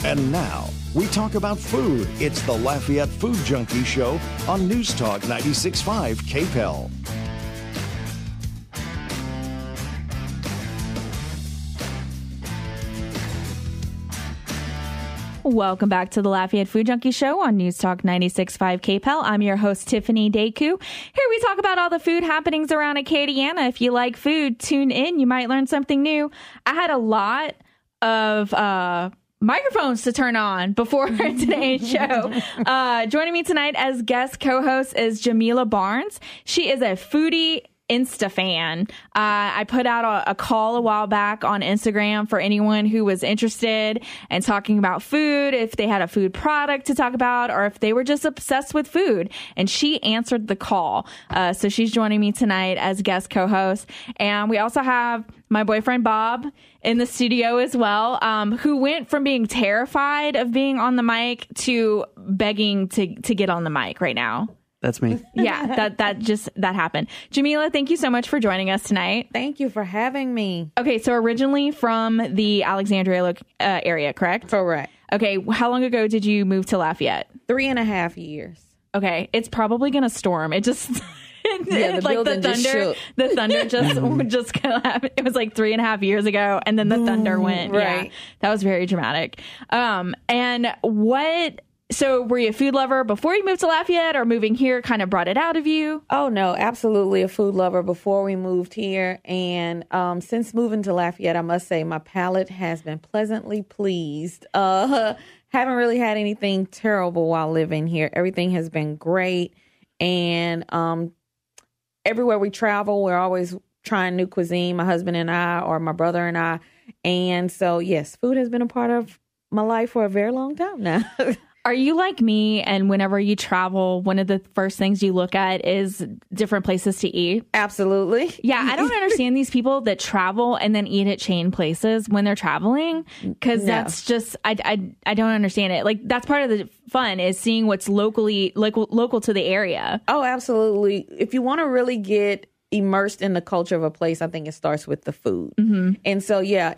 And now, we talk about food. It's the Lafayette Food Junkie Show on News Talk 96.5 KPEL. Welcome back to the Lafayette Food Junkie Show on News Talk 96.5 KPEL. I'm your host, Tiffany Deku. Here we talk about all the food happenings around Acadiana. If you like food, tune in. You might learn something new. I had a lot of microphones to turn on before today's show. Joining me tonight as guest co-host is Jamilla Barnes. She is a foodie Insta fan. I put out a call a while back on Instagram for anyone who was interested in talking about food, if they had a food product to talk about, or if they were just obsessed with food. And she answered the call. So she's joining me tonight as guest co-host. And we also have my boyfriend, Bob, in the studio as well, who went from being terrified of being on the mic to begging to get on the mic right now. That's me. Yeah, that happened. Jamilla, thank you so much for joining us tonight. Thank you for having me. Okay, so originally from the Alexandria area, correct? Correct. Okay, how long ago did you move to Lafayette? 3.5 years. Okay, it's probably gonna storm. It just the like the thunder just kind of happened. It was like 3.5 years ago, and then the thunder went. Right. Yeah, that was very dramatic. And what? So were you a food lover before you moved to Lafayette, or moving here kind of brought it out of you? Oh, no, absolutely a food lover before we moved here. And since moving to Lafayette, I must say my palate has been pleasantly pleased. Haven't really had anything terrible while living here. Everything has been great. And everywhere we travel, we're always trying new cuisine, my husband and I, or my brother and I. And so, yes, food has been a part of my life for a very long time now. Are you like me, and whenever you travel, one of the first things you look at is different places to eat? Absolutely. Yeah, I don't understand these people that travel and then eat at chain places when they're traveling, because that's just, I don't understand it. Like, that's part of the fun, is seeing what's local to the area. Oh, absolutely. If you want to really get immersed in the culture of a place, I think it starts with the food. Mm-hmm. And so, yeah,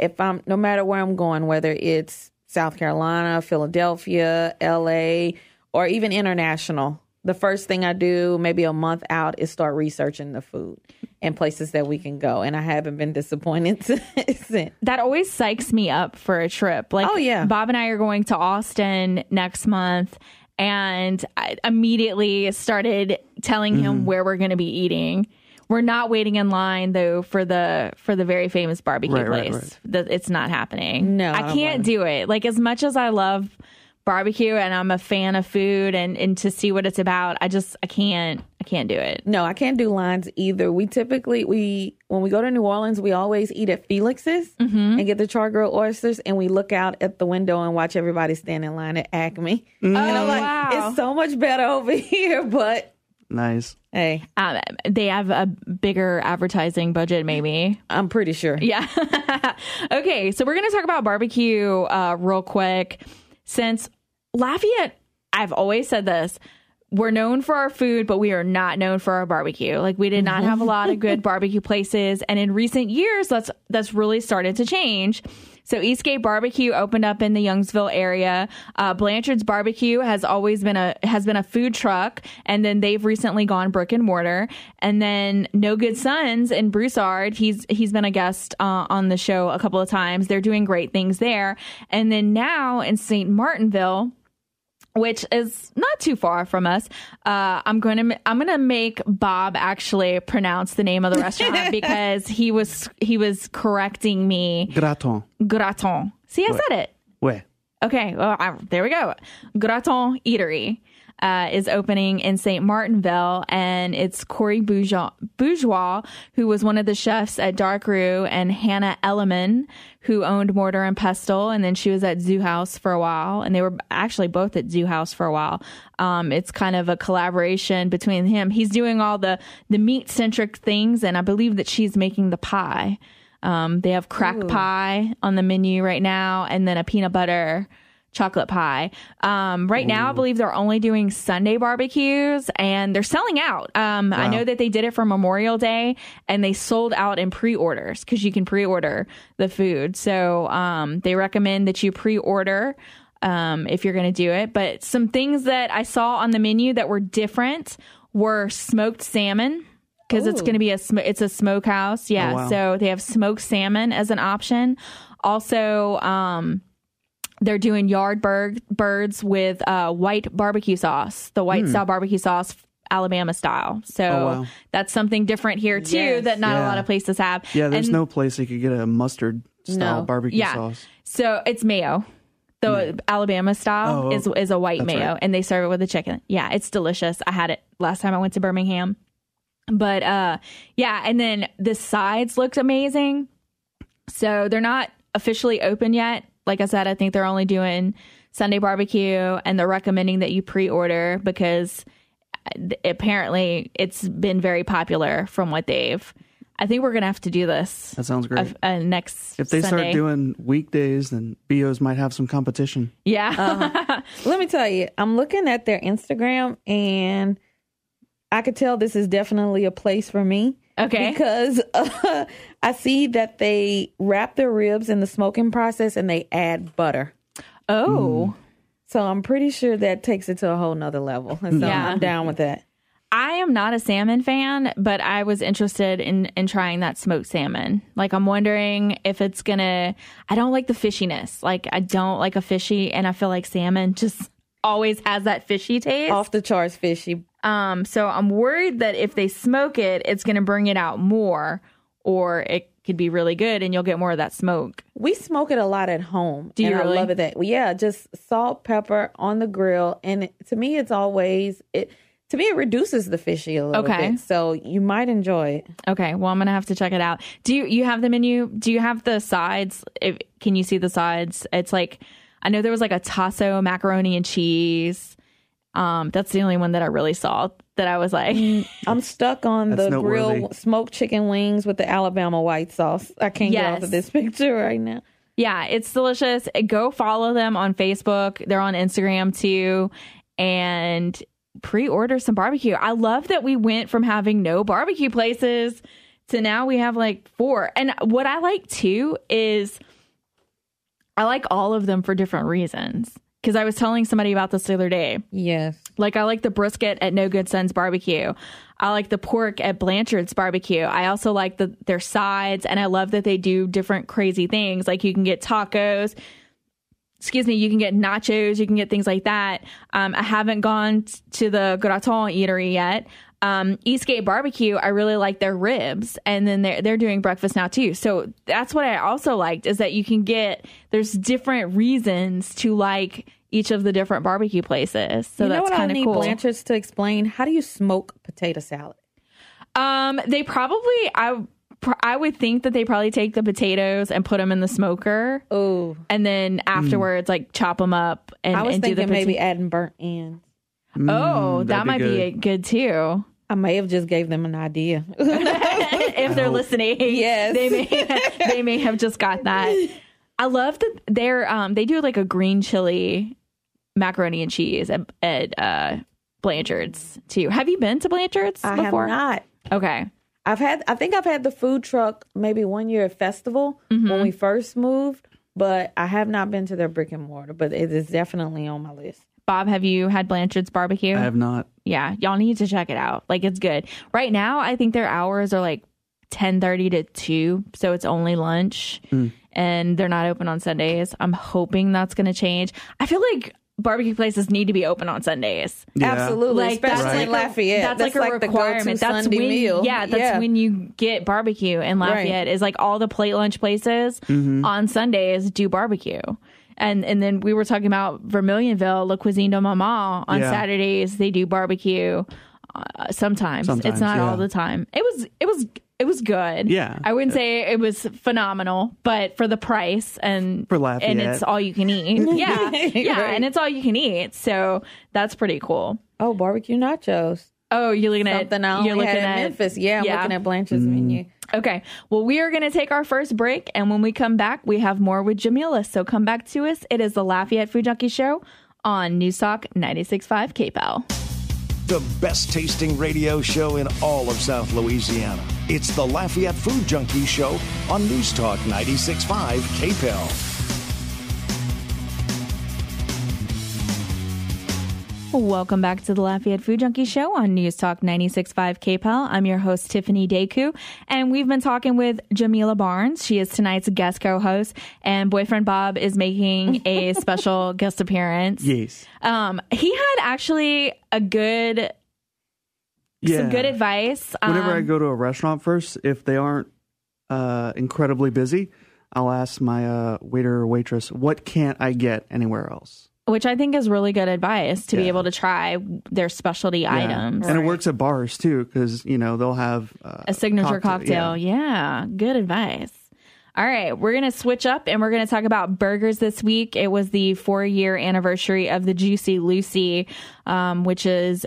no matter where I'm going, whether it's South Carolina, Philadelphia, LA, or even international, the first thing I do maybe a month out is start researching the food and places that we can go. And I haven't been disappointed since. That always psychs me up for a trip. Like, oh, yeah. Bob and I are going to Austin next month, and I immediately started telling him where we're going to be eating. We're not waiting in line, though, for the very famous barbecue place. Right. It's not happening. No, I can't do it. Like, as much as I love barbecue and I'm a fan of food and to see what it's about, I can't do it. No, I can't do lines either. We typically, when we go to New Orleans, we always eat at Felix's and get the char-grilled oysters, and we look out at the window and watch everybody stand in line at Acme. And I'm like, wow, it's so much better over here, but... Nice. Hey, they have a bigger advertising budget, maybe. I'm pretty sure. Yeah. Okay, so we're going to talk about barbecue real quick. Since Lafayette, I've always said this, we're known for our food, but we are not known for our barbecue. Like, we did not have a lot of good barbecue places, and in recent years, that's really started to change. So Eastgate Barbecue opened up in the Youngsville area. Blanchard's Barbecue has been a food truck, and then they've recently gone brick and mortar. And then No Good Sons in Broussard, he's been a guest on the show a couple of times. They're doing great things there. And then now in St. Martinville, which is not too far from us, I'm gonna make Bob actually pronounce the name of the restaurant because he was correcting me. Graton. See, I said it. Ouais. Okay, well, there we go. Graton Eatery is opening in St. Martinville, and it's Corey Bourgeois, who was one of the chefs at Dark Roux, and Hannah Elliman, who owned Mortar and Pestle, and then she was at Zoo House for a while, and they were actually both at Zoo House for a while. It's kind of a collaboration between him. He's doing all the meat-centric things, and I believe that she's making the pie. They have crack pie on the menu right now, and then a peanut butter chocolate pie. Right now, I believe they're only doing Sunday barbecues, and they're selling out. Wow. I know that they did it for Memorial Day, and they sold out in pre-orders because you can pre-order the food. So they recommend that you pre-order if you're going to do it. But some things that I saw on the menu that were different were smoked salmon, because it's going to be it's a smokehouse. Yeah. Oh, wow. So they have smoked salmon as an option. Also, they're doing yard birds with white barbecue sauce, the white style barbecue sauce, Alabama style. So that's something different here too that not a lot of places have. Yeah, there's no place you could get a mustard style barbecue sauce. So it's mayo. The Alabama style is a white mayo, and they serve it with the chicken. Yeah, it's delicious. I had it last time I went to Birmingham. But and then the sides looked amazing. So they're not officially open yet. Like I said, I think they're only doing Sunday barbecue, and they're recommending that you pre-order because apparently it's been very popular from what I think we're going to have to do this. That sounds great. Next If they Sunday. start doing weekdays, then BOs might have some competition. Yeah. Let me tell you, I'm looking at their Instagram, and I could tell this is definitely a place for me. Okay. Because I see that they wrap their ribs in the smoking process and they add butter. Oh. So I'm pretty sure that takes it to a whole nother level. And so I'm down with that. I am not a salmon fan, but I was interested in trying that smoked salmon. Like, I'm wondering if it's I don't like the fishiness. Like, I don't like a fishy, and I feel like salmon just always has that fishy taste. Off the charts fishy. So I'm worried that if they smoke it, it's going to bring it out more, or it could be really good and you'll get more of that smoke. We smoke it a lot at home. Do you really? I love it yeah, just salt, pepper on the grill. And to me, it reduces the fishy a little bit. So you might enjoy it. Okay. Well, I'm going to have to check it out. Do you have the menu? Do you have the sides? Can you see the sides? It's like, I know there was like a tasso macaroni and cheese. That's the only one that I really saw that I was like, I'm stuck on the grill smoked chicken wings with the Alabama white sauce. I can't get off of this picture right now. Yeah, it's delicious. Go follow them on Facebook. They're on Instagram too. And pre-order some barbecue. I love that we went from having no barbecue places to now we have like 4. And what I like too is I like all of them for different reasons. Because I was telling somebody about this the other day. Yes. Like, I like the brisket at No Good Son's Barbecue. I like the pork at Blanchard's Barbecue. I also like their sides, and I love that they do different crazy things. Like, you can get tacos. You can get nachos. You can get things like that. I haven't gone to the Graton eatery yet. Eastgate Barbecue, I really like their ribs, and then they're doing breakfast now too. So that's what I also liked, is that you can there's different reasons to like each of the different barbecue places. So that's kind of cool. I need Blanchard's to explain. How do you smoke potato salad? They probably, I would think that they probably take the potatoes and put them in the smoker. Oh, and then afterwards, like chop them up and I was and thinking do the maybe adding burnt ends. That might be good too. I may have just gave them an idea. If they're listening, yes, they may have just got that. I love that they do like a green chili macaroni and cheese at Blanchard's too. Have you been to Blanchard's before? I have not. Okay. I think I've had the food truck maybe one year at Festival when we first moved, but I have not been to their brick and mortar, but it is definitely on my list. Bob, have you had Blanchard's Barbecue? I have not. Yeah, y'all need to check it out. Like, it's good. Right now, I think their hours are like 10:30 to 2, so it's only lunch, and they're not open on Sundays. I'm hoping that's going to change. I feel like barbecue places need to be open on Sundays. Yeah. Absolutely, Like, especially in Lafayette. That's like a requirement. That's Sunday when, meal. Yeah, that's when you get barbecue in Lafayette. Is like all the plate lunch places on Sundays do barbecue. And then we were talking about Vermilionville, La Cuisine de Maman. On Saturdays, they do barbecue. Sometimes it's not all the time. It was good. Yeah, I wouldn't say it was phenomenal, but for the price and for Lafayette, and it's all you can eat. Yeah, and it's all you can eat. So that's pretty cool. Oh, barbecue nachos. Oh, you're looking at something I only had in Memphis. Yeah, I'm looking at Blanchard's menu. Okay. Well, we are going to take our first break, and when we come back, we have more with Jamilla. So come back to us. It is the Lafayette Food Junkie Show on News Talk 96.5 KPEL. The best tasting radio show in all of South Louisiana. It's the Lafayette Food Junkie Show on News Talk 96.5 KPEL. Welcome back to the Lafayette Food Junkie Show on News Talk 96.5 KPEL. I'm your host, Tiffany Deku, and we've been talking with Jamilla Barnes. She is tonight's guest co-host, and boyfriend Bob is making a special guest appearance. Yes. He had actually some good advice. Whenever I go to a restaurant first, if they aren't incredibly busy, I'll ask my waiter or waitress, what can't I get anywhere else? Which I think is really good advice to be able to try their specialty items. And it works at bars too, because, they'll have a signature cocktail. Yeah, good advice. All right, we're going to switch up and we're going to talk about burgers this week. It was the 4-year anniversary of the Juicy Lucy, which is,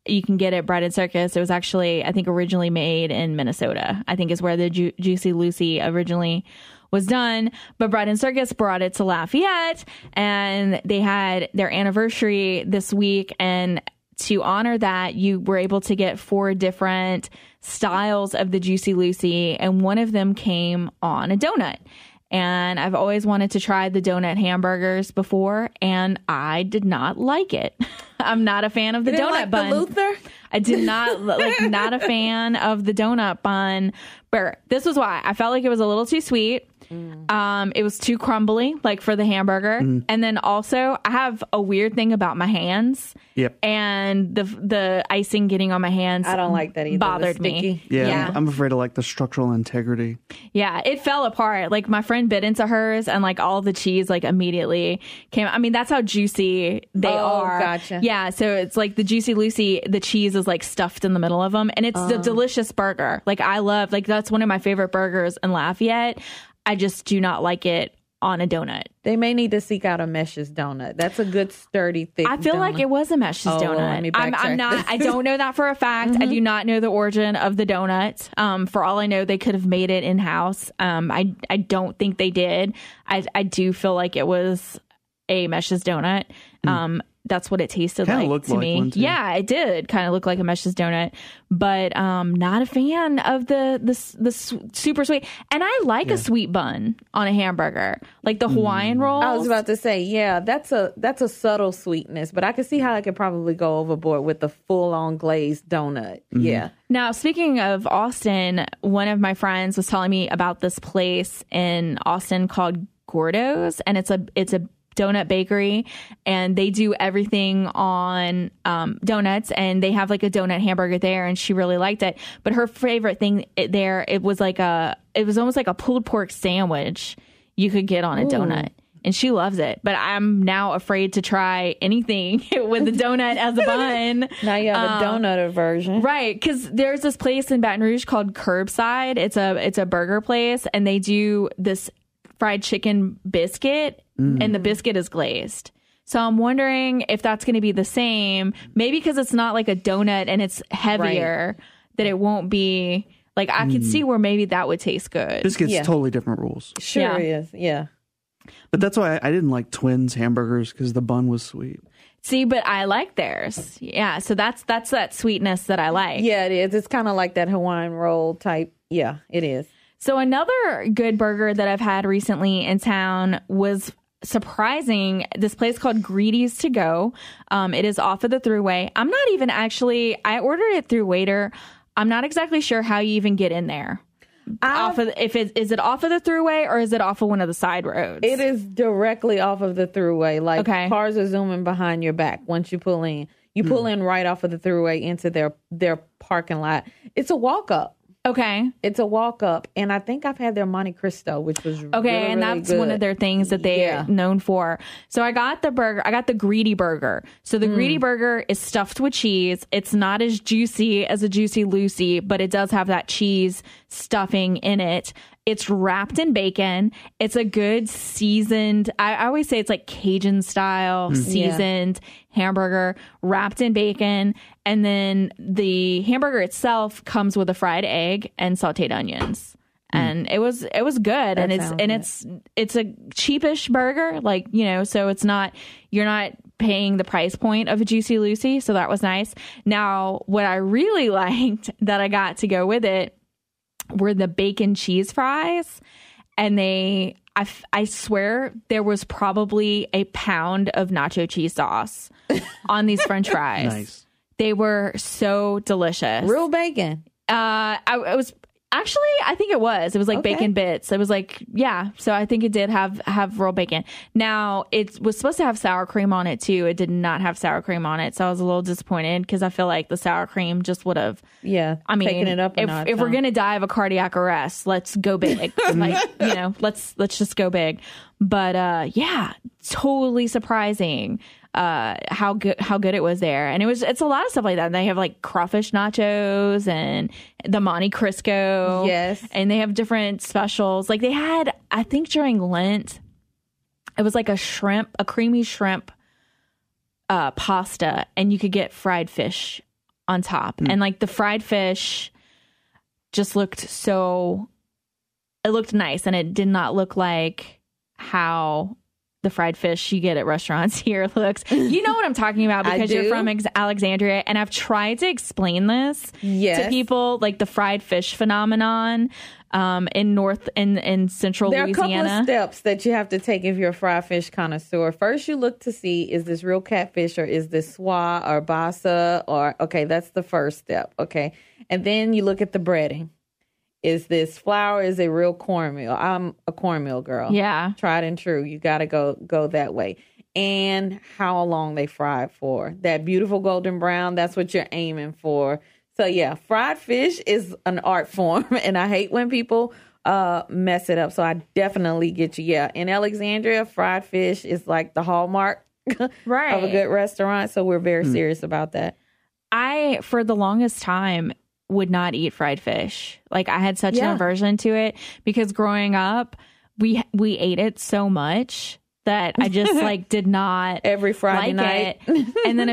you can get it Bread and Circus. It was actually, I think, originally made in Minnesota. I think is where the Juicy Lucy originally was done, but Bread and Circus brought it to Lafayette, and they had their anniversary this week, and to honor that, you were able to get 4 different styles of the Juicy Lucy, and one of them came on a donut. And I've always wanted to try the donut hamburgers before, and I did not like it. I'm not a fan of the donut bun. The Luther? I did not not a fan of the donut bun. But this was why. I felt like it was a little too sweet. It was too crumbly, like for the hamburger. And then also, I have a weird thing about my hands. Yep. And the icing getting on my hands, I don't like that either. Bothered me. Yeah. I'm afraid of the structural integrity. Yeah, it fell apart. Like my friend bit into hers, and all the cheese immediately came. I mean, that's how juicy they are. Gotcha. Yeah, so it's the Juicy Lucy. The cheese is stuffed in the middle of them, and it's a delicious burger. I love that's one of my favorite burgers in Lafayette. I just do not like it on a donut. They may need to seek out a Mesh's donut. That's a good, sturdy, thick I feel donut. like it was a Mesh's donut. Let me backtrack. I'm not. I don't know that for a fact. I do not know the origin of the donut. For all I know, they could have made it in house. I don't think they did. I do feel like it was a Mesh's donut. That's what it tasted like to me. Yeah, it did kind of look like a Mesh's donut, but not a fan of the super sweet. And I like a sweet bun on a hamburger, like the Hawaiian rolls. I was about to say, that's a subtle sweetness, but I could see how I could probably go overboard with the full-on glazed donut. Yeah. Now, speaking of Austin, one of my friends was telling me about this place in Austin called Gordo's, and it's a donut bakery, and they do everything on donuts, and they have a donut hamburger there, and she really liked it. But her favorite thing there, it was almost like a pulled pork sandwich you could get on a donut, and she loves it. But I'm now afraid to try anything with the donut as a bun. Now you have a donut version, right? Because there's this place in Baton Rouge called Curbside. It's a burger place, and they do this fried chicken biscuit, and the biscuit is glazed. So I'm wondering if that's going to be the same. Maybe because it's not like a donut and it's heavier, that it won't be I could see where maybe that would taste good. Biscuit's totally different rules. Sure is. Yeah. But that's why I didn't like Twins hamburgers, because the bun was sweet. See, but I like theirs. Yeah. So that's that sweetness that I like. Yeah, it is. It's kind of like that Hawaiian roll type. Yeah, it is. So another good burger that I've had recently in town was surprising. This place called Greedy's To Go. It is off of the Thruway. I'm not even I ordered it through Waiter. I'm not exactly sure how you even get in there. Is it off of the Thruway, or is it off of one of the side roads? It is directly off of the Thruway. Cars are zooming behind your back once you pull in. You pull in right off of the Thruway into their parking lot. It's a walk up. Okay. It's a walk up, and I think I've had their Monte Cristo, which was really, and that's good. One of their things that they're known for. So I got the burger. I got the Greedy burger. So the Greedy burger is stuffed with cheese. It's not as juicy as a Juicy Lucy, but it does have that cheese stuffing in it. It's wrapped in bacon. It's a good seasoned, I always say it's like Cajun style seasoned hamburger wrapped in bacon. And then the hamburger itself comes with a fried egg and sauteed onions. And it was good. It's a cheapish burger, so it's not, you're not paying the price point of a Juicy Lucy. So that was nice. Now, what I really liked that I got to go with it were the bacon cheese fries. And I swear there was probably a pound of nacho cheese sauce on these French fries. Nice. They were so delicious. Real bacon. I was actually, I think it was like bacon bits. It was like, yeah. So I think it did have real bacon. Now it was supposed to have sour cream on it too. It did not have sour cream on it. So I was a little disappointed because I feel like the sour cream just would have, I mean, taken it up a notch, if we're going to die of a cardiac arrest, let's go big. Like, let's just go big. But, yeah, totally surprising. How good it was there. And it's a lot of stuff like that. They have like crawfish nachos and the Monte Cristo. Yes. And they have different specials. Like they had, I think during Lent, it was like a creamy shrimp pasta, and you could get fried fish on top. And like the fried fish just looked it looked nice, and it did not look like how the fried fish you get at restaurants here looks. You know what I'm talking about because you're from Alexandria, and I've tried to explain this to people, like the fried fish phenomenon in central Louisiana. There are a couple of steps that you have to take if you're a fried fish connoisseur. First, you look to see, is this real catfish or is this soie or bassa? That's the first step. Okay. And then you look at the breading. Is this flour? Is it real cornmeal? I'm a cornmeal girl. Yeah. Tried and true. You got to go that way. And how long they fry it for. That beautiful golden brown, that's what you're aiming for. So, yeah, fried fish is an art form. And I hate when people mess it up. So I definitely get you. Yeah. In Alexandria, fried fish is like the hallmark of a good restaurant. So we're very serious about that. I, for the longest time, would not eat fried fish. Like I had such an aversion to it because growing up, we ate it so much that I just like did not every Friday night. And then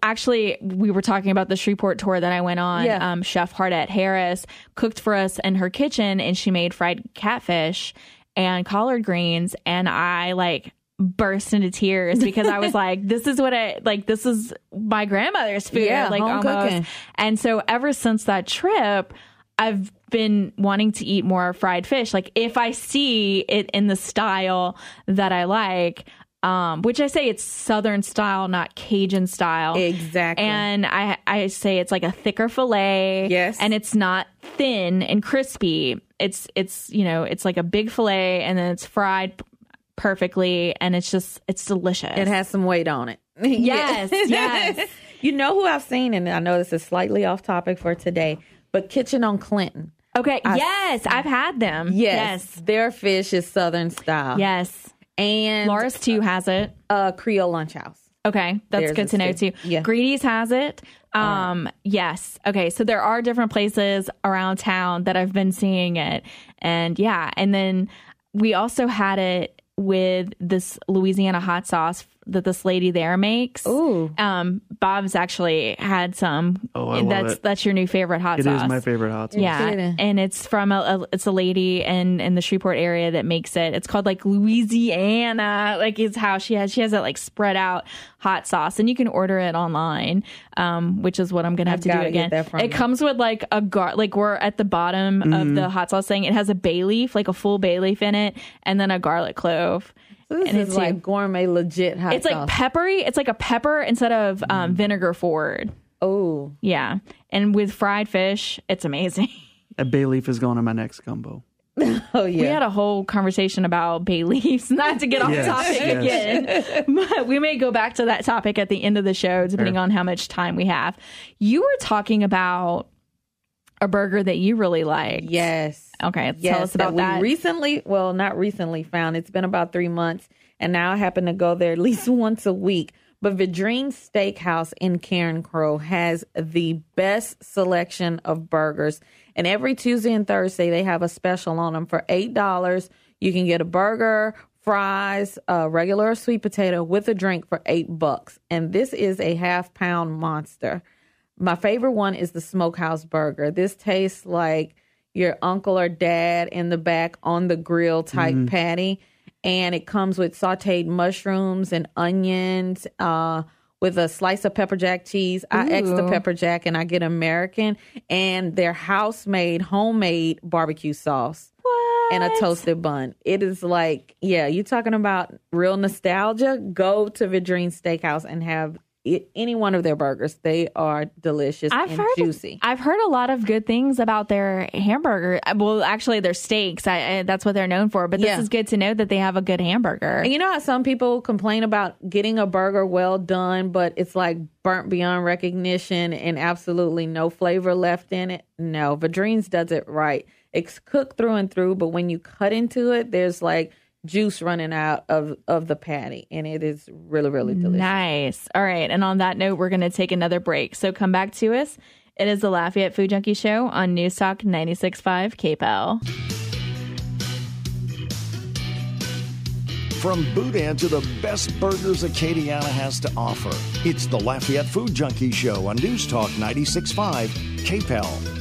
actually, we were talking about the Shreveport tour that I went on. Yeah. Chef Hardette Harris cooked for us in her kitchen, and she made fried catfish and collard greens, and I like burst into tears because I was like, this is my grandmother's food, like almost. Cooking. And so ever since that trip, I've been wanting to eat more fried fish. Like if I see it in the style that I like, which I say it's Southern style, not Cajun style. Exactly. And I say it's like a thicker filet. Yes. And it's not thin and crispy. It's like a big filet, and then it's fried perfectly, and it's delicious. It has some weight on it. Yes. You know who I've seen, and I know this is slightly off topic for today, but Kitchen on Clinton. Okay. I've had them. Yes. Their fish is Southern style. Yes. And Laura's too has it. Creole Lunch House. Okay. That's good to know too. Yeah. Greedy's has it. Yes. Okay. So there are different places around town that I've been seeing it. And yeah. And then we also had it with this Louisiana hot sauce that this lady there makes. Ooh. Bob's actually had some. Oh, I love it. That's your new favorite hot sauce. It is my favorite hot sauce. Yeah. And it's from it's a lady in the Shreveport area that makes it. It's called like Louisiana. Like it's how she has it like spread out hot sauce, and you can order it online, which is what I'm going to have to do again. It comes with like like we're at the bottom of the hot sauce thing. It has a bay leaf, like a full bay leaf in it, and then a garlic clove. So this is like gourmet legit hot sauce. It's like peppery. It's like a pepper instead of vinegar forward. Oh. Yeah. And with fried fish, it's amazing. That bay leaf is going on my next gumbo. Oh, yeah. We had a whole conversation about bay leaves, not to get off topic again. But we may go back to that topic at the end of the show, depending on how much time we have. You were talking about a burger that you really like. Yes. Okay, tell us about that. Not recently found. It's been about 3 months, and now I happen to go there at least once a week. But Vidrine Steakhouse in Cairn Crow has the best selection of burgers. And every Tuesday and Thursday, they have a special on them. For $8, you can get a burger, fries, a regular sweet potato with a drink for $8. And this is a half-pound monster. My favorite one is the Smokehouse Burger. This tastes like your uncle or dad in the back on the grill type patty. And it comes with sauteed mushrooms and onions with a slice of pepper jack cheese. I X the pepper jack and I get American. And their homemade barbecue sauce. What? and a toasted bun. It is like, yeah, you're talking about real nostalgia. Go to Vidrine Steakhouse and have any one of their burgers. They are delicious and juicy. I've heard a lot of good things about their hamburger. Well, actually, their steaks. That's what they're known for. But this is good to know that they have a good hamburger. And you know how some people complain about getting a burger well done, but it's like burnt beyond recognition and absolutely no flavor left in it? No, Vidrine's does it right. It's cooked through and through, but when you cut into it, there's like juice running out of the patty, and it is really, really delicious. Nice. All right. And on that note, we're going to take another break. So come back to us. It is the Lafayette Food Junkie Show on News Talk 96.5 KPEL. From Boudin to the best burgers Acadiana has to offer, it's the Lafayette Food Junkie Show on News Talk 96.5 KPEL.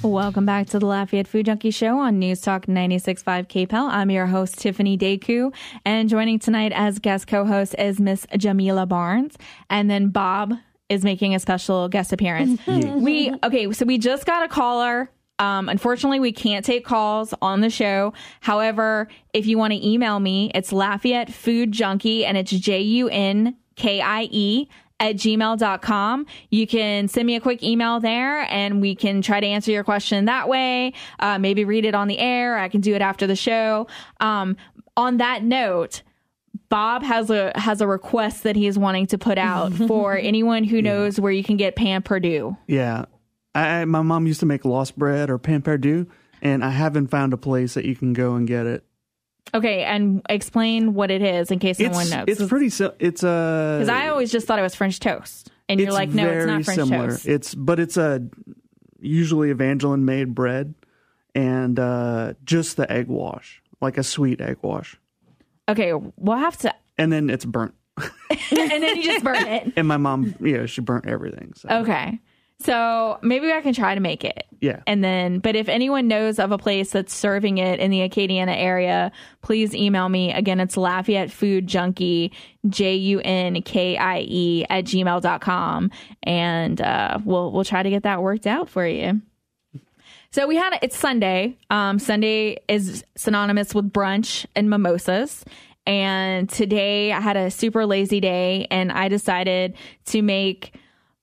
Welcome back to the Lafayette Food Junkie Show on News Talk 96.5 KPEL. I'm your host, Tiffany Deku, and joining tonight as guest co-host is Miss Jamilla Barnes, and then Bob is making a special guest appearance. So we just got a caller. Unfortunately, we can't take calls on the show. However, if you want to email me, it's Lafayette Food Junkie, and it's JUNKIE @gmail.com. You can send me a quick email there and we can try to answer your question that way. Maybe read it on the air. I can do it after the show. On that note, Bob has a request that he's wanting to put out for anyone who knows where you can get pan Perdue. Yeah. My mom used to make lost bread or pan Perdue, and I haven't found a place that you can go and get it. Okay, and explain what it is in case someone knows. It's pretty because I always just thought it was French toast, and you're like, no, it's not French toast. It's usually Evangeline made bread, and just the egg wash, like a sweet egg wash. Okay, we'll have to. And then it's burnt. And then you just burn it. And my mom, she burnt everything. So. Okay. So maybe I can try to make it. Yeah. And then, but if anyone knows of a place that's serving it in the Acadiana area, please email me. Again, it's Lafayette Food Junkie, JUNKIE @gmail.com. And we'll try to get that worked out for you. So it's Sunday. Sunday is synonymous with brunch and mimosas. And today I had a super lazy day and I decided to make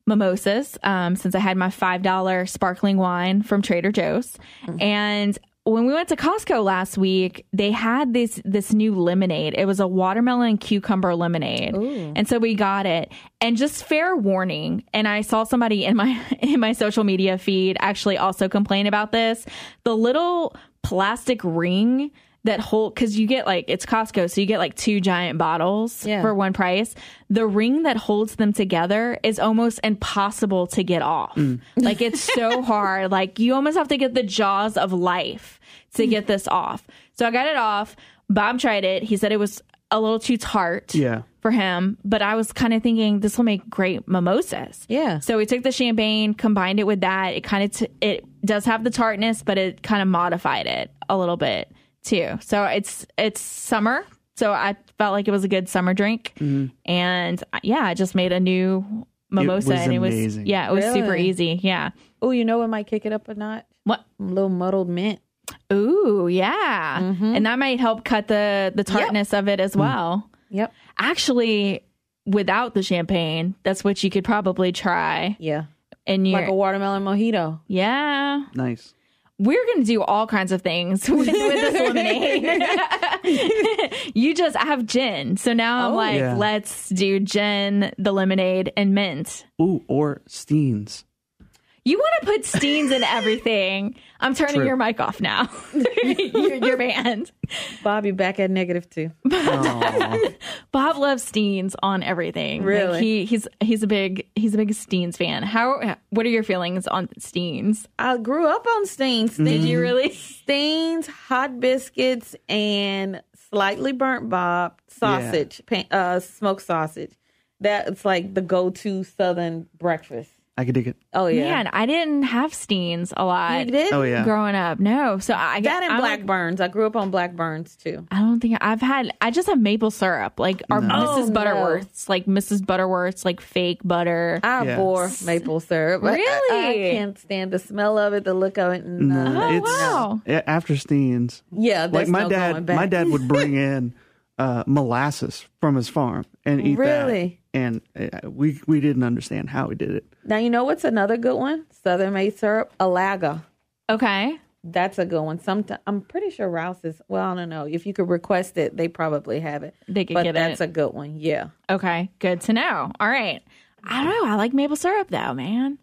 mimosas since I had my $5 sparkling wine from Trader Joe's. And when we went to Costco last week, they had this new lemonade. It was a watermelon cucumber lemonade. Ooh. And so we got it. And just fair warning, and I saw somebody in my social media feed actually also complain about this. The little plastic ring that because you get it's Costco, so you get 2 giant bottles for one price. The ring that holds them together is almost impossible to get off. It's so hard. You almost have to get the jaws of life to get this off. So I got it off. Bob tried it. He said it was a little too tart for him, but I was kind of thinking this will make great mimosas. Yeah. So we took the champagne, combined it with that. It it does have the tartness, but it kind of modified it a little bit too. So it's summer, so I felt like it was a good summer drink. And I just made a new mimosa, and it was amazing. It was super easy. Yeah. Oh, you know what might kick it up a notch? What? A little muddled mint. Ooh, yeah. And that might help cut the tartness of it as well. Yep. Actually, without the champagne, that's what you could probably try. Yeah. And like a watermelon mojito. Yeah. Nice. We're going to do all kinds of things with this lemonade. You just have gin. So now I'm let's do gin, the lemonade, and mint. Ooh, or Steens. You want to put Steens in everything. I'm turning your mic off now. You're banned. Bobby back at -2. Bob loves Steens on everything. Really? He's a big Steens fan. What are your feelings on Steens? I grew up on Steens. Did you really? Steens, hot biscuits, and slightly burnt Bob sausage, smoked sausage. That's like the go-to Southern breakfast. I could dig it. Oh yeah, Man, I didn't have Steens a lot. you did. Oh yeah. Growing up. No. So I That and I'm like- Blackburns. I grew up on Blackburns too. I don't think I just have maple syrup, like our Mrs. Oh, Butterworth's, like Mrs. Butterworth's, like fake butter. I Yeah. bore maple syrup. Really? I can't stand the smell of it, the look of it. No. Oh, wow. Yeah, after Steens. Yeah, Like there's my no going dad, back. my dad would bring in molasses from his farm and eat Really? that. And we didn't understand how he did it. Now you know what's another good one? Southern made syrup, Alaga. Okay. That's a good one. I'm pretty sure Rouse's. Well, I don't know. If you could request it, they probably have it. They could but get that's it. a good one. Yeah. Okay. Good to know. All right. I don't know. I like maple syrup though, man.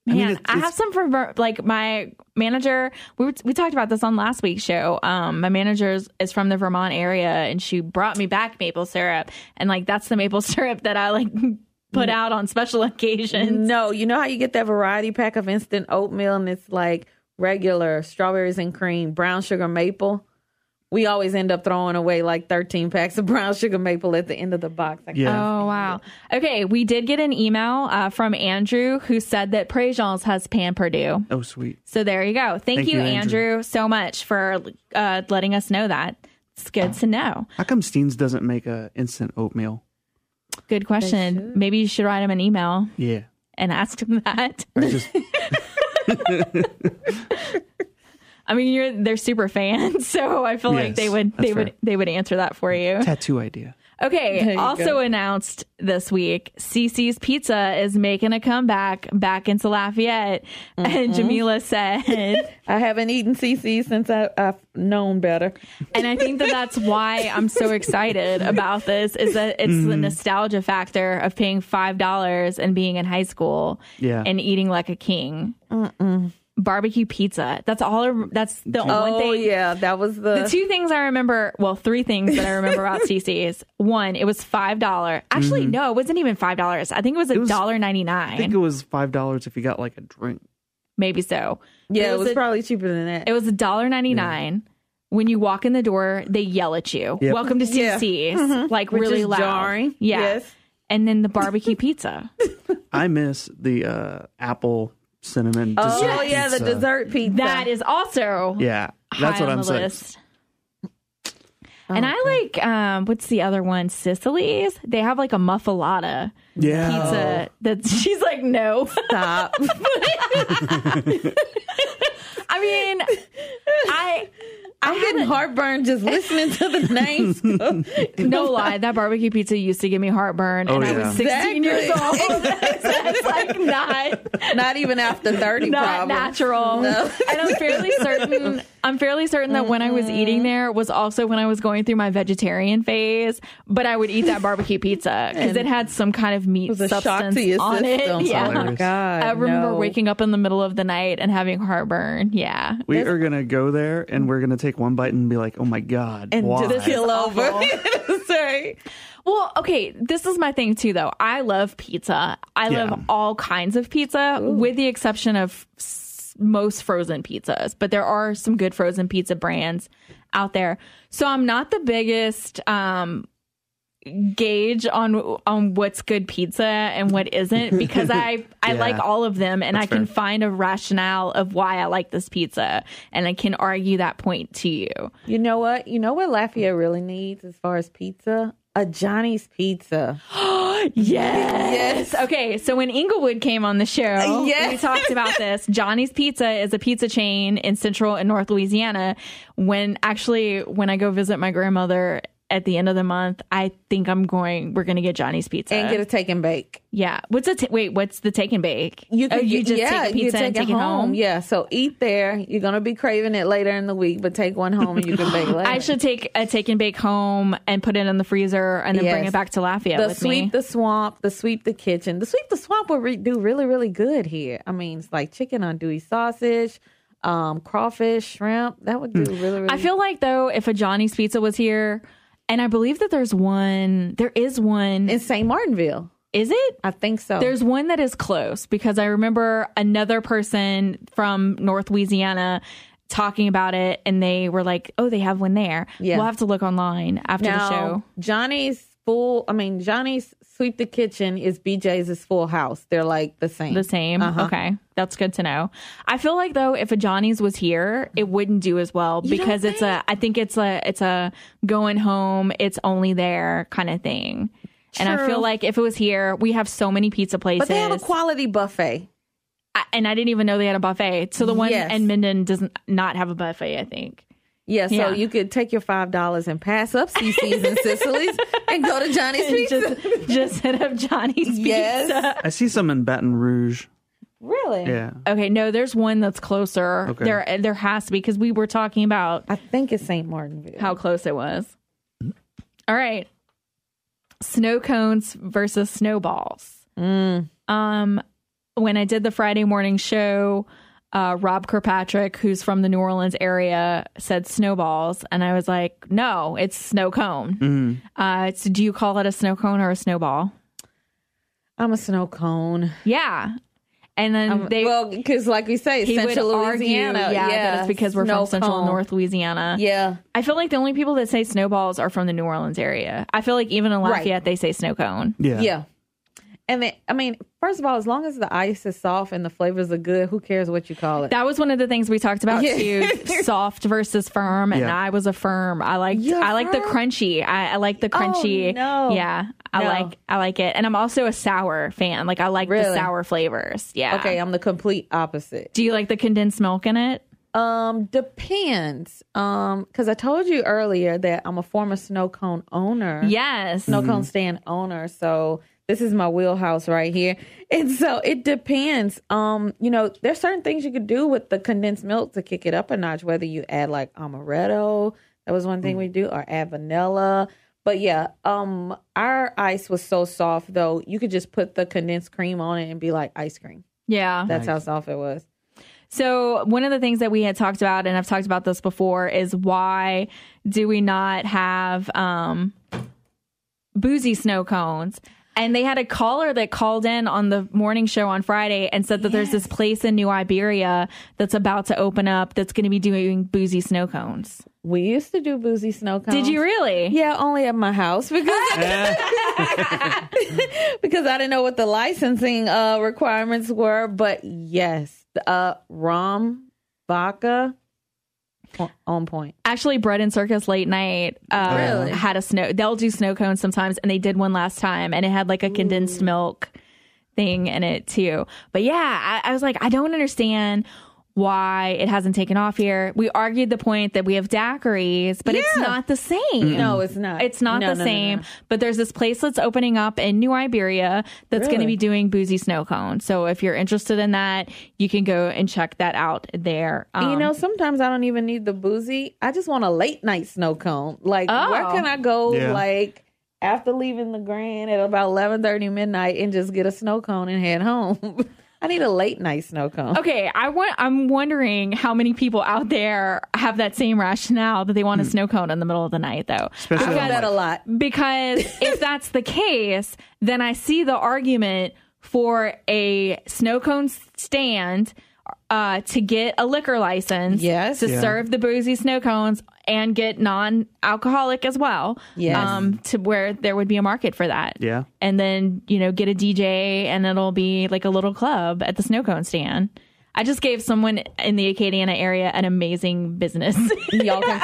Man, mean, I have some for like my manager. We talked about this on last week's show. My manager is from the Vermont area, and she brought me back maple syrup, and like that's the maple syrup that I like put out on special occasions. No, you know how you get that variety pack of instant oatmeal, and it's like regular strawberries and cream, brown sugar maple. We always end up throwing away like 13 packs of brown sugar maple at the end of the box. Like, Yeah. Oh, wow. Okay, we did get an email from Andrew who said that Préjean's has Pan Perdue. Oh, sweet. So there you go. Thank you, Andrew, so much for letting us know that. It's good to know. How come Steens doesn't make a instant oatmeal? Good question. Maybe you should write him an email Yeah. and ask him that. I just I mean, they're super fans, so I feel like Yes, they would answer that for you. tattoo idea. Okay, you also go. announced this week, Cece's Pizza is making a comeback back into Lafayette. And Jamilla said, I haven't eaten CC since I've known better. and I think that's why I'm so excited about this, is that it's the nostalgia factor of paying $5 and being in high school Yeah. and eating like a king. Barbecue pizza. That's all. That's the one Oh thing. yeah, that was The two things I remember, well, three things that I remember about CC's. One, it was $5. Actually, no, it wasn't even $5. I think it was was- $1.99. I think it was $5 if you got like a drink. Maybe so. Yeah, it was a- probably cheaper than that. It was $1.99. When you walk in the door, they yell at you. Yep. Welcome to Yeah. CC's. Like Which really is loud. jarring. Yeah. Yes. And then the barbecue pizza. I miss the apple cinnamon dessert. Oh yeah, the pizza. dessert pizza. That is also Yeah, that's high what on I'm the saying. list. And I like what's the other one? Sicily's. They have like a muffalata Yeah. pizza. That she's like, no. Stop. I mean, I'm getting heartburn just listening to the names. no lie, that barbecue pizza used to give me heartburn, Oh, and I yeah. was 16 years old. Exactly. That's like Not even after 30 not probably. natural. No. And I'm fairly certain that when I was eating there was also when I was going through my vegetarian phase, but I would eat that barbecue pizza because it had some kind of meat It was a shock substance to your on system. it. Yeah. Oh my God. I remember no. waking up in the middle of the night and having heartburn. Yeah. We are gonna go there and we're gonna take one bite and be like, "Oh my god, and why?" just kill over. awful. Sorry. Well, okay, this is my thing too, though. I love pizza. I Yeah. love all kinds of pizza, with the exception of most frozen pizzas. But there are some good frozen pizza brands out there. So I'm not the biggest gauge on what's good pizza and what isn't, because I Yeah. like all of them, and That's I can fair. find a rationale of why I like this pizza, and I can argue that point to you. You know what? You know what Lafayette really needs as far as pizza? A Johnny's Pizza. Yes. Okay, so when Inglewood came on the show, Yes. we talked about this. Johnny's Pizza is a pizza chain in Central and North Louisiana. When I go visit my grandmother at the end of the month, I think we're going to get Johnny's Pizza. And get a take and bake. Yeah. What's the take and bake? You just you take a pizza and take it home? Yeah, so eat there. You're going to be craving it later in the week, but take one home and you can bake later. I should take a take and bake home and put it in the freezer and then bring Yes. it back to Lafayette the with sweep me. the swamp, the sweep the kitchen. The sweep the swamp would do really, really good here. I mean, it's like chicken andouille sausage, crawfish, shrimp. That would do really, really I feel like, though, if a Johnny's Pizza was here, and I believe that there is one. in St. Martinville. Is it? I think so. There's one that is close, because I remember another person from North Louisiana talking about it, and they were like, oh, they have one there. Yeah. We'll have to look online after the show. Johnny's Sweep the Kitchen is BJ's Full House. They're like the same. The same? Okay. That's good to know. I feel like, though, if a Johnny's was here, it wouldn't do as well because I think it's a going home, it's only there kind of thing. True. And I feel like if it was here, we have so many pizza places. But they have a quality buffet. And I didn't even know they had a buffet. So the one in Minden does not have a buffet, I think. Yeah, so you could take your $5 and pass up CC's and Sicily's and go to Johnny's Pizza. Just hit up Johnny's Pizza. I see some in Baton Rouge. Really? Yeah. Okay, no, there's one that's closer. Okay. There has to be because we were talking about... I think it's St. Martinville. How close it was. All right. Snow cones versus snowballs. When I did the Friday morning show... Rob Kirkpatrick, who's from the New Orleans area, said snowballs. And I was like, no, it's snow cone. So do you call it a snow cone or a snowball? I'm a snow cone. Yeah. And then because like we say, Central Louisiana. That it's because we're from Central and North Louisiana. Yeah. I feel like the only people that say snowballs are from the New Orleans area. I feel like even in Lafayette, they say snow cone. Yeah. And first of all, as long as the ice is soft and the flavors are good, who cares what you call it? That was one of the things we talked about too. Soft versus firm, and I was a firm. I like the crunchy. I like the crunchy. Oh, no. Yeah, I like it, and I'm also a sour fan. Like I like the sour flavors. Yeah. Okay, I'm the complete opposite. Do you like the condensed milk in it? Depends. Because I told you earlier that I'm a former snow cone owner. Yes, snow cone stand owner. So. This is my wheelhouse right here. And so it depends. There's certain things you could do with the condensed milk to kick it up a notch, whether you add like amaretto, that was one thing we do, or add vanilla. But yeah, our ice was so soft though, you could just put the condensed cream on it and be like ice cream. Yeah. That's how soft it was. So one of the things that we had talked about, and I've talked about this before, is why do we not have boozy snow cones? And they had a caller that called in on the morning show on Friday and said that there's this place in New Iberia that's about to open up that's going to be doing boozy snow cones. We used to do boozy snow cones. Did you really? Yeah, only at my house because because I didn't know what the licensing requirements were. But yes, rum, vodka. On point. Actually, Bread and Circus Late Night had they'll do snow cones sometimes, and they did one last time, and it had like a condensed milk thing in it too. But yeah, I was like, I don't understand why it hasn't taken off here. We argued the point that we have daiquiris, but it's not the same. No, it's not. It's not the same. No. But there's this place that's opening up in New Iberia that's going to be doing boozy snow cones. So if you're interested in that, you can go and check that out there. Sometimes I don't even need the boozy. I just want a late night snow cone. Like, where can I go? Like, after leaving the Grand at about 11:30 midnight and just get a snow cone and head home. I need a late night snow cone. Okay, I'm wondering how many people out there have that same rationale that they want a snow cone in the middle of the night, though. I get that a lot. Because if that's the case, then I see the argument for a snow cone stand to get a liquor license to serve the boozy snow cones and get non-alcoholic as well. Yes. To where there would be a market for that. Yeah. And then, get a DJ and it'll be like a little club at the snow cone stand. I just gave someone in the Acadiana area an amazing business. Y'all can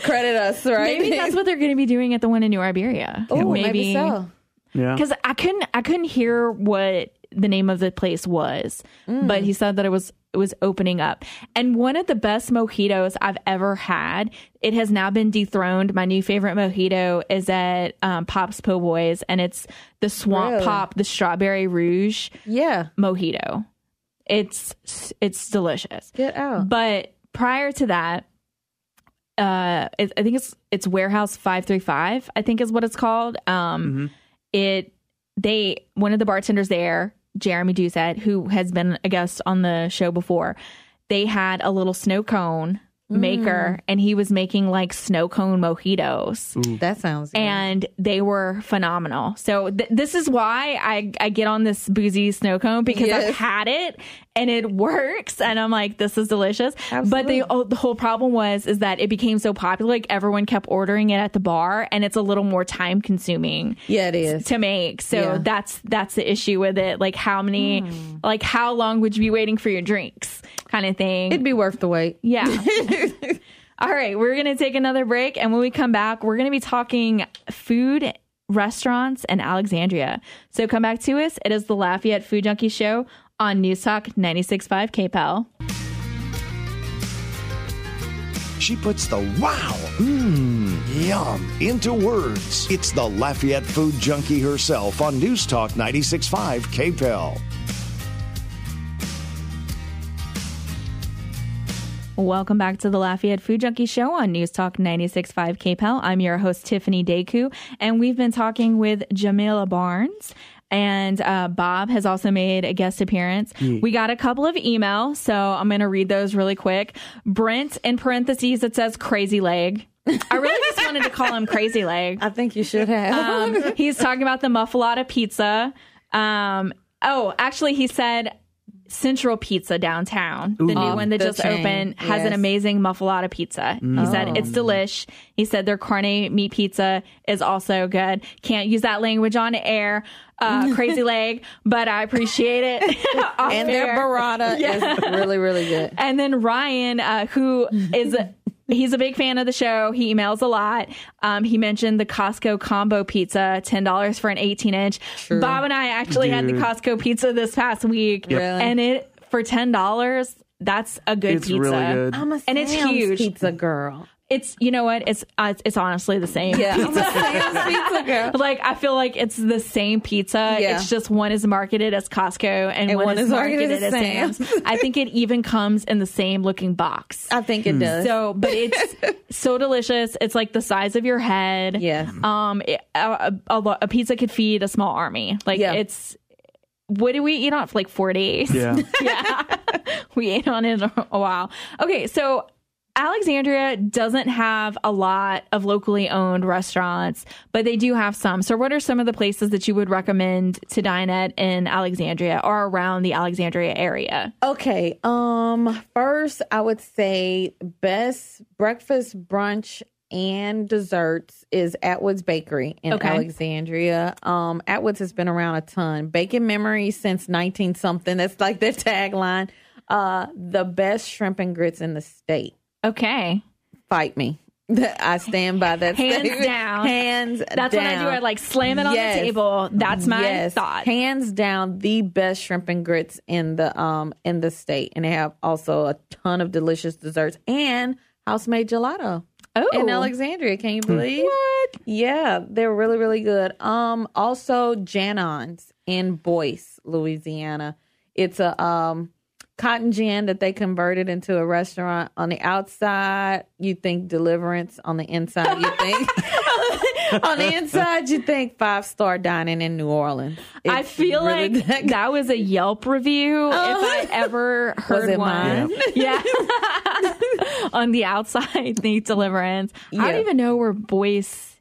credit us, right? Maybe that's what they're going to be doing at the one in New Iberia. Oh, maybe so. Yeah. Because I couldn't hear what the name of the place was, but he said that it was opening up. And one of the best mojitos I've ever had, it has now been dethroned. My new favorite mojito is at Pop's Po' Boys, and it's the Swamp Pop, the Strawberry Rouge mojito. It's delicious. Get out. But prior to that, I think it's Warehouse 535, I think is what it's called. One of the bartenders there, Jeremy Doucette, who has been a guest on the show before, they had a little snow cone maker, and he was making like snow cone mojitos. Ooh. That sounds good. And they were phenomenal. So this is why I get on this boozy snow cone, because I've had it and it works. And I'm like, this is delicious. Absolutely. But the whole problem is that it became so popular. Like everyone kept ordering it at the bar, and it's a little more time consuming. Yeah, it is to make. So that's the issue with it. Like how long would you be waiting for your drinks kind of thing? It'd be worth the wait. Yeah. All right, we're going to take another break, and when we come back, we're going to be talking food, restaurants, and Alexandria. So come back to us. It is the Lafayette Food Junkie Show on News Talk 96.5 KPEL. She puts the wow, yum into words. It's the Lafayette Food Junkie herself on News Talk 96.5 KPEL. Welcome back to the Lafayette Food Junkie Show on News Talk 96.5 KPEL. I'm your host, Tiffany Deku, and we've been talking with Jamilla Barnes. And Bob has also made a guest appearance. We got a couple of emails, so I'm going to read those really quick. Brent, in parentheses, it says crazy leg. I really just wanted to call him Crazy Leg. I think you should have. He's talking about the muffalata pizza. Actually, he said Central Pizza downtown, the new one that just opened, has an amazing muffalata pizza. He said it's delish. He said their carne meat pizza is also good. Can't use that language on air, crazy leg, but I appreciate it. And their burrata is really, really good. And then Ryan, who is... He's a big fan of the show. He emails a lot. He mentioned the Costco combo pizza, $10 for an 18-inch. True. Bob and I actually had the Costco pizza this past week. Really? And it for $10, that's a good pizza. It's really good. I'm a and it's huge. Pizza girl. It's, you know what? It's honestly the same. Yeah, I'm a Sam's pizza girl. Like, I feel like it's the same pizza. Yeah. It's just one is marketed as Costco and one is marketed as Sam's. I think it even comes in the same looking box. I think it does. So, but it's so delicious. It's like the size of your head. Yes. A pizza could feed a small army. Like it's. What did we eat on for like 4 days? Yeah. Yeah. We ate on it a while. Okay, so Alexandria doesn't have a lot of locally owned restaurants, but they do have some. So what are some of the places that you would recommend to dine at in Alexandria or around the Alexandria area? Okay. First, I would say best breakfast, brunch, and desserts is Atwood's Bakery in Alexandria. Atwood's has been around a ton. Bacon memories since 19-something. That's like their tagline. The best shrimp and grits in the state. Okay. Fight me. I stand by that Hands statement. down. Hands down. That's what I do. I like slam it on the table. That's my thought. Hands down, the best shrimp and grits in the state. And they have also a ton of delicious desserts and house-made gelato. Oh. In Alexandria. Can you believe? What? Yeah, they're really, really good. Also Janon's in Boyce, Louisiana. It's a cotton gin that they converted into a restaurant. On the outside, you think Deliverance. On the inside, you think on the inside, you think 5-star dining in New Orleans. I feel really like that was a Yelp review if I ever heard one. Yeah. On the outside, think Deliverance. Yeah. I don't even know where Boyce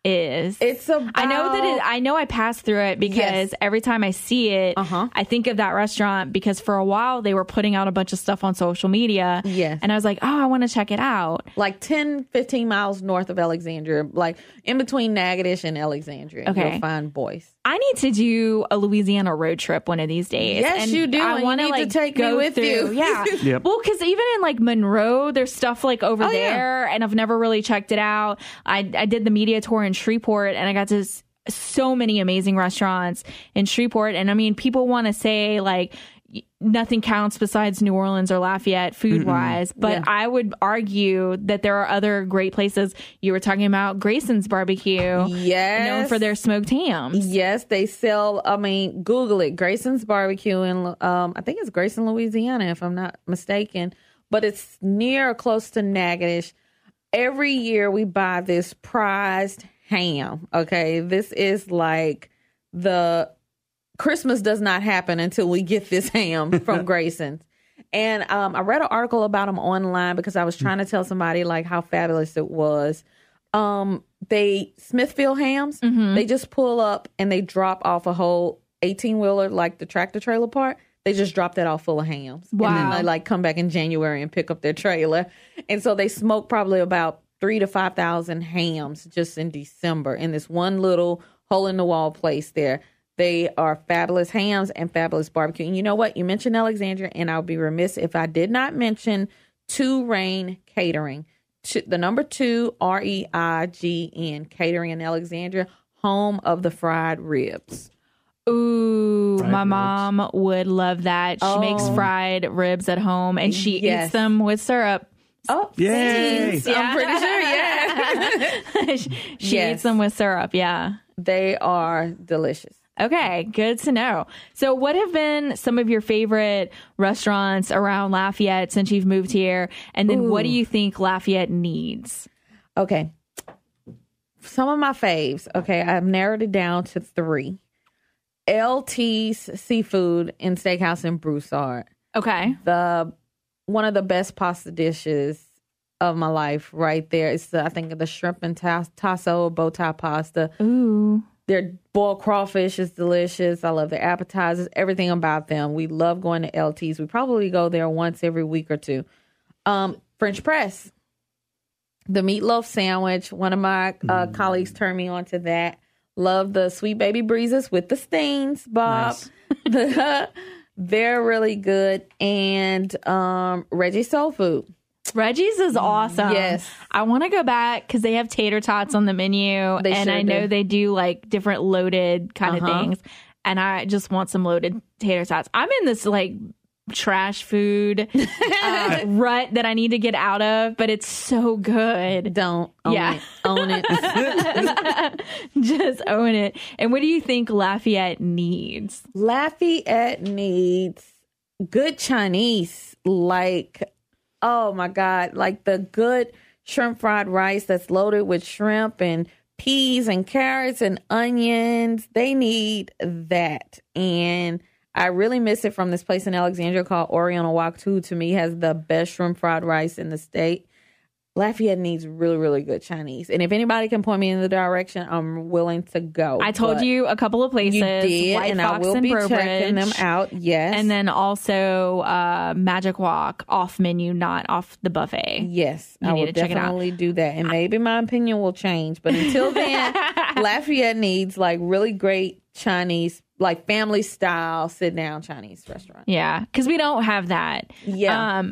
is. It's about, I know I passed through it because every time I see it, I think of that restaurant because for a while they were putting out a bunch of stuff on social media. Yes. And I was like, oh, I want to check it out. Like 10, 15 miles north of Alexandria, like in between Natchitoches and Alexandria. Okay. You'll find Boyce. I need to do a Louisiana road trip one of these days. Yes, and you do. I want to take me with you. Yeah. Yep. Well, because even in like Monroe, there's stuff like over there, and I've never really checked it out. I did the media tour in Shreveport, and I got to so many amazing restaurants in Shreveport. And I mean, people want to say like nothing counts besides New Orleans or Lafayette food wise, but I would argue that there are other great places. You were talking about Grayson's Barbecue, known for their smoked hams. Yes, they sell. I mean, Google it, Grayson's Barbecue in I think it's Grayson, Louisiana, if I'm not mistaken, but it's near or close to Natchitoches. Every year we buy this prized ham. Okay, this is like the Christmas does not happen until we get this ham from Grayson's. And I read an article about them online because I was trying to tell somebody like how fabulous it was. They Smithfield hams, they just pull up and they drop off a whole 18-wheeler, like the tractor trailer part. They just drop that all full of hams. Wow. And then they like come back in January and pick up their trailer. And so they smoke probably about 3,000 to 5,000 hams just in December in this one little hole in the wall place there. They are fabulous hams and fabulous barbecue. And you know what? You mentioned Alexandria, and I'll be remiss if I did not mention Two Rain Catering. The number 2, REIGN, Catering in Alexandria, home of the fried ribs. Ooh, Fried my ribs. mom would love that. She makes fried ribs at home, and she eats them with syrup. Oh, Yay! thanks. I'm pretty sure, yeah. She eats them with syrup, yeah. They are delicious. Okay, good to know. So what have been some of your favorite restaurants around Lafayette since you've moved here? And then what do you think Lafayette needs? Okay. Some of my faves. Okay, I've narrowed it down to 3. LT's Seafood and Steakhouse in Broussard. Okay. One of the best pasta dishes of my life right there. It's I think the shrimp and tasso bow tie pasta. Ooh. Their boiled crawfish is delicious. I love their appetizers, everything about them. We love going to LT's. We probably go there once every week or two. French Press, the meatloaf sandwich. One of my colleagues turned me on to that. Love the Sweet Baby Breezes with the stains, Bob. Nice. They're really good. And Reggie's Soul Food. Reggie's is awesome. Yes. I want to go back because they have tater tots on the menu. They and sure I know do. they do like different loaded kind of things. And I just want some loaded tater tots. I'm in this like trash food rut that I need to get out of, but it's so good. Don't own it. Own it. Just own it. And what do you think Lafayette needs? Lafayette needs good Chinese, like, oh my God, like the good shrimp fried rice that's loaded with shrimp and peas and carrots and onions. They need that. And I really miss it from this place in Alexandria called Oriental Wok, who to me has the best shrimp fried rice in the state. Lafayette needs really, really good Chinese. And if anybody can point me in the direction, I'm willing to go. I told you a couple of places. You did, White and Fox I will and be Brobridge, checking them out, yes. And then also Magic Walk, off menu, not off the buffet. Yes, You I need will to check it out. definitely do that. And maybe my opinion will change. But until then, Lafayette needs like really great Chinese, like family style, sit down Chinese restaurant. Yeah, because we don't have that. Yeah.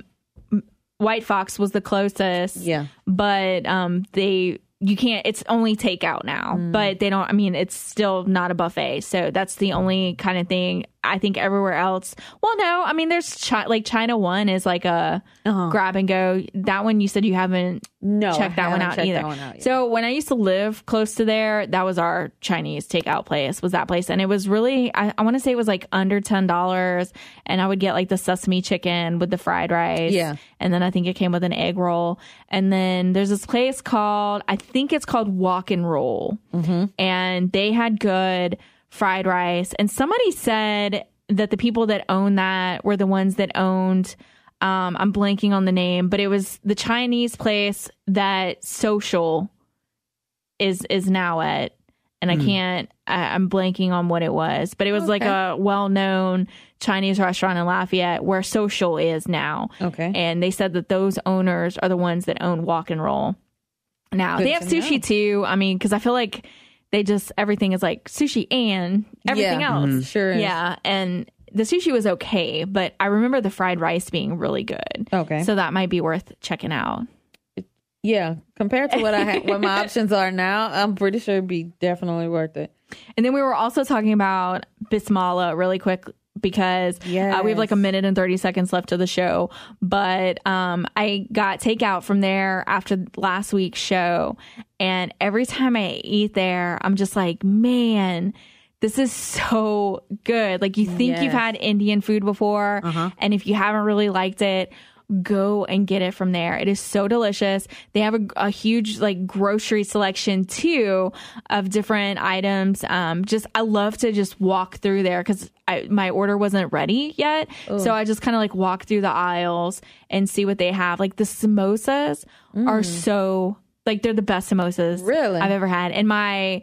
White Fox was the closest. Yeah. But you can't, it's only takeout now. But they don't, I mean, it's still not a buffet. So that's the only kind of thing. I think everywhere else, well, no, I mean, there's like China One is like a grab and go. That one you said you haven't checked that one out either. So when I used to live close to there, that was our Chinese takeout place, was that place. And it was really, I want to say it was like under $10. And I would get like the sesame chicken with the fried rice. Yeah. And then I think it came with an egg roll. And then there's this place called, I think it's called Walk and Roll. And they had good fried rice. And somebody said that the people that owned that were the ones that owned, I'm blanking on the name, but it was the Chinese place that Social is now at. And I'm blanking on what it was, but it was like a well-known Chinese restaurant in Lafayette where Social is now. Okay. And they said that those owners are the ones that own Walk and Roll. Now, they have sushi too. I mean, because I feel like they just, everything is like sushi and everything else. Sure is. Yeah. And the sushi was okay, but I remember the fried rice being really good. Okay. So that might be worth checking out. Yeah. Compared to what my options are now, I'm pretty sure it'd be definitely worth it. And then we were also talking about Bismillah really quick because we have like a minute and 30 seconds left of the show. But I got takeout from there after last week's show. And every time I eat there, I'm just like, man, this is so good. Like you think you've had Indian food before. And if you haven't really liked it, go and get it from there. It is so delicious. They have a huge like grocery selection too of different items. I love to just walk through there because my order wasn't ready yet. Ooh. So I just kind of like walk through the aisles and see what they have. Like the samosas are so like, they're the best samosas really I've ever had. And my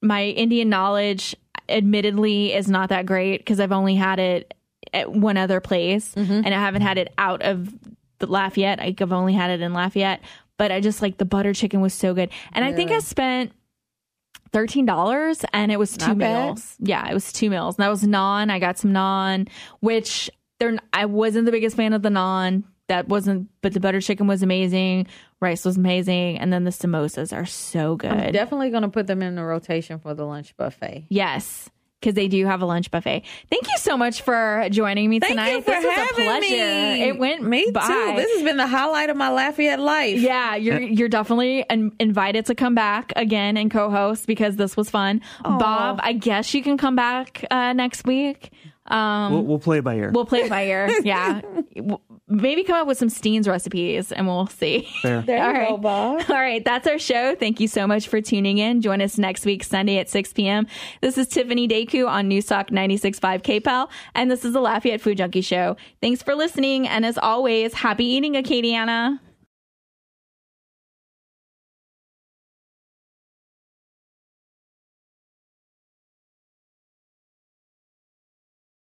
Indian knowledge admittedly is not that great because I've only had it at one other place and I haven't had it out of the Lafayette. I've only had it in Lafayette, but I just like the butter chicken was so good. And I think I spent $13 and it was two meals. Yeah, it was 2 meals. And that was naan. I got some naan, which I wasn't the biggest fan of the naan. But the butter chicken was amazing. Rice was amazing. And then the samosas are so good. I'm definitely going to put them in the rotation for the lunch buffet. Yes, because they do have a lunch buffet. Thank you so much for joining me tonight. Thank you for having was a pleasure. me. It went me by. too. This has been the highlight of my Lafayette life. Yeah, you're definitely invited to come back again and co-host because this was fun. Aww. Bob, I guess you can come back next week. We'll play it by ear. We'll play it by ear. Yeah. Maybe come up with some Steen's recipes and we'll see. Fair. There you go, Bob. All right. That's our show. Thank you so much for tuning in. Join us next week, Sunday at 6 p.m. This is Tiffany Daku on News Talk 96.5 KPEL. And this is the Lafayette Food Junkie Show. Thanks for listening. And as always, happy eating, Acadiana.